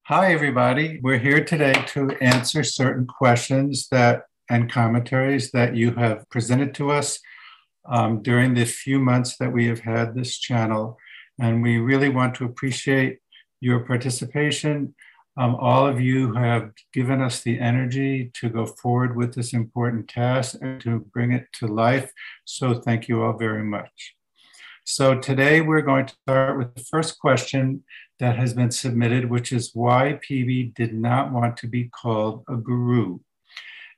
Hi, everybody. We're here today to answer certain questions that and commentaries that you have presented to us during the few months that we have had this channel. And we really want to appreciate your participation. All of you have given us the energy to go forward with this important task and to bring it to life. So thank you all very much. So today we're going to start with the first question that has been submitted, which is why PB did not want to be called a guru.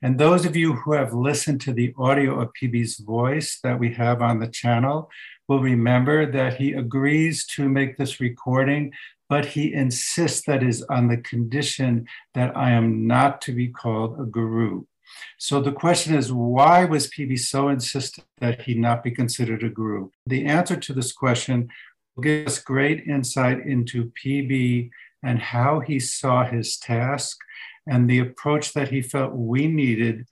And those of you who have listened to the audio of PB's voice that we have on the channel will remember that he agrees to make this recording, but he insists that is on the condition that I am not to be called a guru. So the question is, why was PB so insistent that he not be considered a guru? The answer to this question will give us great insight into PB and how he saw his task and the approach that he felt we needed,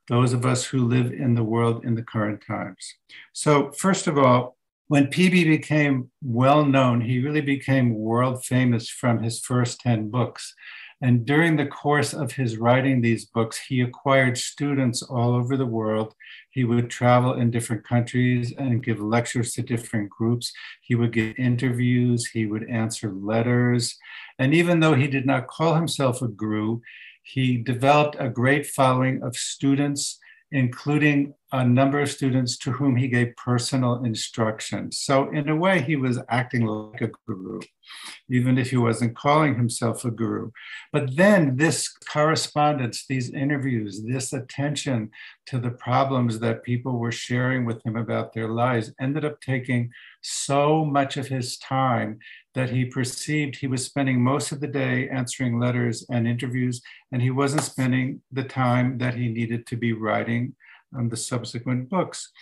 those of us who live in the world in the current times. So first of all, when PB became well known, he really became world famous from his first 10 books. And during the course of his writing these books, he acquired students all over the world. He would travel in different countries and give lectures to different groups. He would give interviews, he would answer letters. And even though he did not call himself a guru, he developed a great following of students, including a number of students to whom he gave personal instruction. So in a way, he was acting like a guru, even if he wasn't calling himself a guru. But then this correspondence, these interviews, this attention to the problems that people were sharing with him about their lives ended up taking so much of his time that he perceived he was spending most of the day answering letters and interviews, and he wasn't spending the time that he needed to be writing the subsequent books.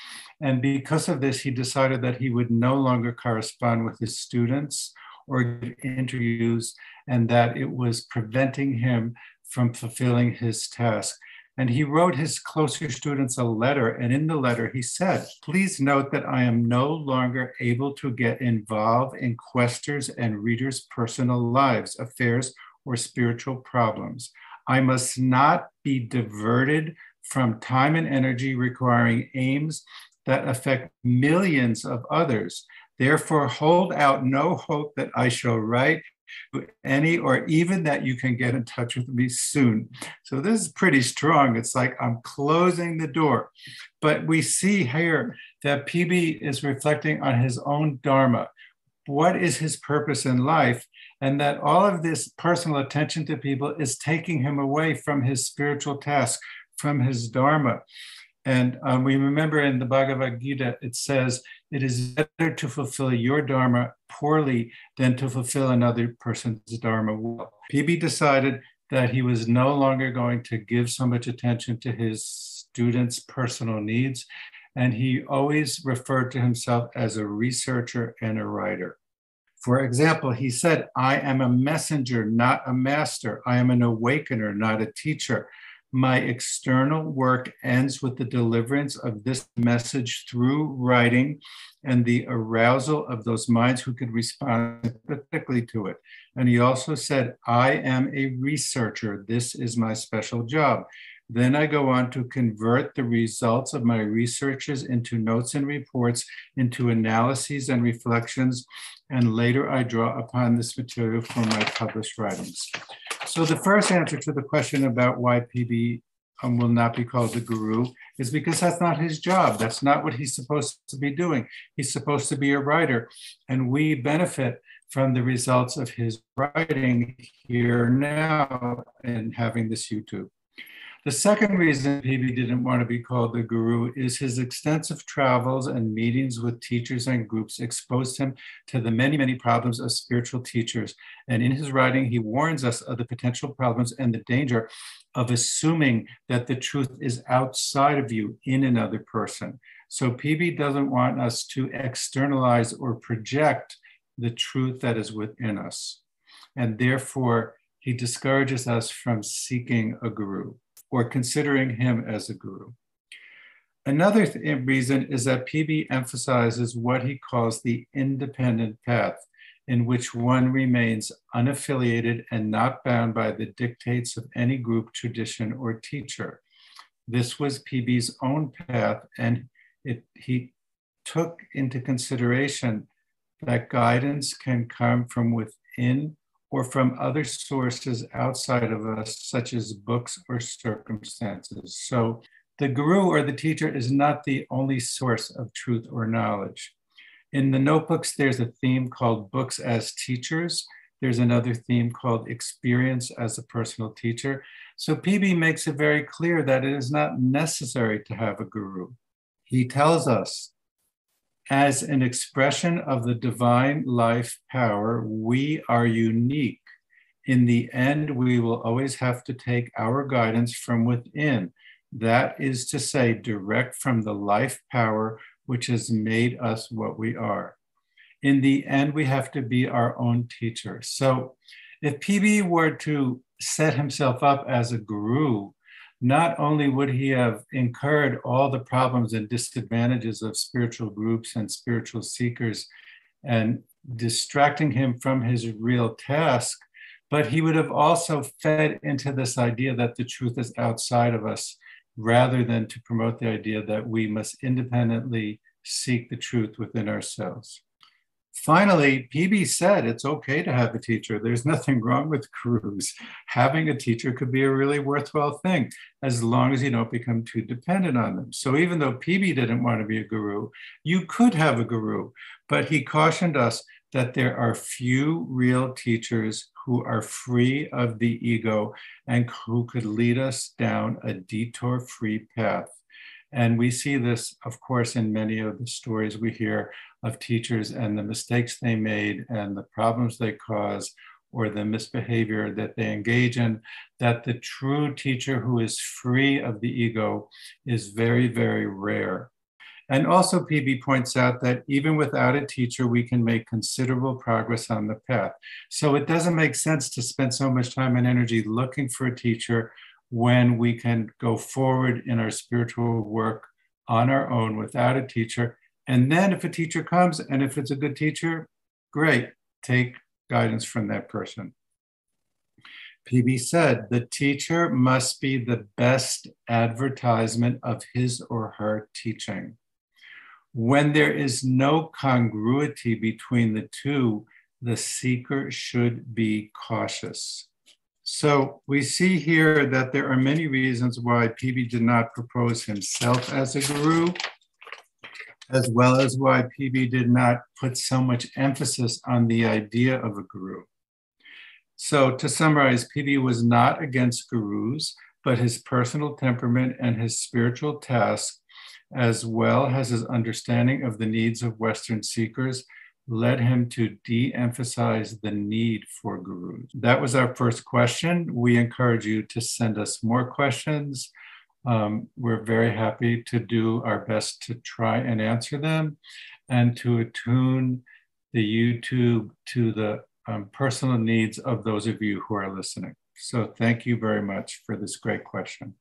And because of this, he decided that he would no longer correspond with his students or give interviews, and that it was preventing him from fulfilling his task. And he wrote his closer students a letter, and in the letter he said, "Please note that I am no longer able to get involved in questers and readers' personal lives, affairs, or spiritual problems. I must not be diverted from time and energy requiring aims that affect millions of others. Therefore, hold out no hope that I shall write to any or even that you can get in touch with me soon." So this is pretty strong. It's like I'm closing the door. But we see here that PB is reflecting on his own Dharma. What is his purpose in life? And that all of this personal attention to people is taking him away from his spiritual task, from his Dharma. And we remember in the Bhagavad Gita, it says, it is better to fulfill your Dharma poorly than to fulfill another person's Dharma well. PB decided that he was no longer going to give so much attention to his students' personal needs. And he always referred to himself as a researcher and a writer. For example, he said, "I am a messenger, not a master. I am an awakener, not a teacher. My external work ends with the deliverance of this message through writing and the arousal of those minds who could respond sympathetically to it." And he also said, "I am a researcher. This is my special job. Then I go on to convert the results of my researches into notes and reports, into analyses and reflections, and later I draw upon this material for my published writings." So the first answer to the question about why PB will not be called the guru is because that's not his job. That's not what he's supposed to be doing. He's supposed to be a writer, and we benefit from the results of his writing here now and having this YouTube. The second reason PB didn't want to be called the guru is his extensive travels and meetings with teachers and groups exposed him to the many, many problems of spiritual teachers. And in his writing, he warns us of the potential problems and the danger of assuming that the truth is outside of you in another person. So PB doesn't want us to externalize or project the truth that is within us. And therefore, he discourages us from seeking a guru or considering him as a guru. Another reason is that PB emphasizes what he calls the independent path. in which one remains unaffiliated and not bound by the dictates of any group, tradition, or teacher. This was PB's own path, and he took into consideration that guidance can come from within or from other sources outside of us, such as books or circumstances. So the guru or the teacher is not the only source of truth or knowledge. In the notebooks, there's a theme called Books as Teachers. There's another theme called Experience as a Personal Teacher. So PB makes it very clear that it is not necessary to have a guru. He tells us, as an expression of the divine life power, we are unique. In the end, we will always have to take our guidance from within. That is to say, direct from the life power which has made us what we are. In the end, we have to be our own teacher. So if PB were to set himself up as a guru, not only would he have incurred all the problems and disadvantages of spiritual groups and spiritual seekers and distracting him from his real task, but he would have also fed into this idea that the truth is outside of us, rather than to promote the idea that we must independently seek the truth within ourselves. Finally, PB said it's okay to have a teacher. There's nothing wrong with gurus. Having a teacher could be a really worthwhile thing, as long as you don't become too dependent on them. So even though PB didn't want to be a guru, you could have a guru, but he cautioned us that there are few real teachers who are free of the ego and who could lead us down a detour-free path. And we see this, of course, in many of the stories we hear of teachers and the mistakes they made and the problems they cause or the misbehavior that they engage in, that the true teacher who is free of the ego is very, very rare. And also PB points out that even without a teacher, we can make considerable progress on the path. So it doesn't make sense to spend so much time and energy looking for a teacher when we can go forward in our spiritual work on our own without a teacher. And then if a teacher comes, and if it's a good teacher, great, take guidance from that person. PB said, the teacher must be the best advertisement of his or her teaching. When there is no congruity between the two, the seeker should be cautious. So we see here that there are many reasons why PB did not propose himself as a guru, as well as why PB did not put so much emphasis on the idea of a guru. So to summarize, PB was not against gurus, but his personal temperament and his spiritual task, as well as his understanding of the needs of Western seekers, led him to de-emphasize the need for gurus. That was our first question. We encourage you to send us more questions. We're very happy to do our best to try and answer them and to attune the YouTube to the personal needs of those of you who are listening. So thank you very much for this great question.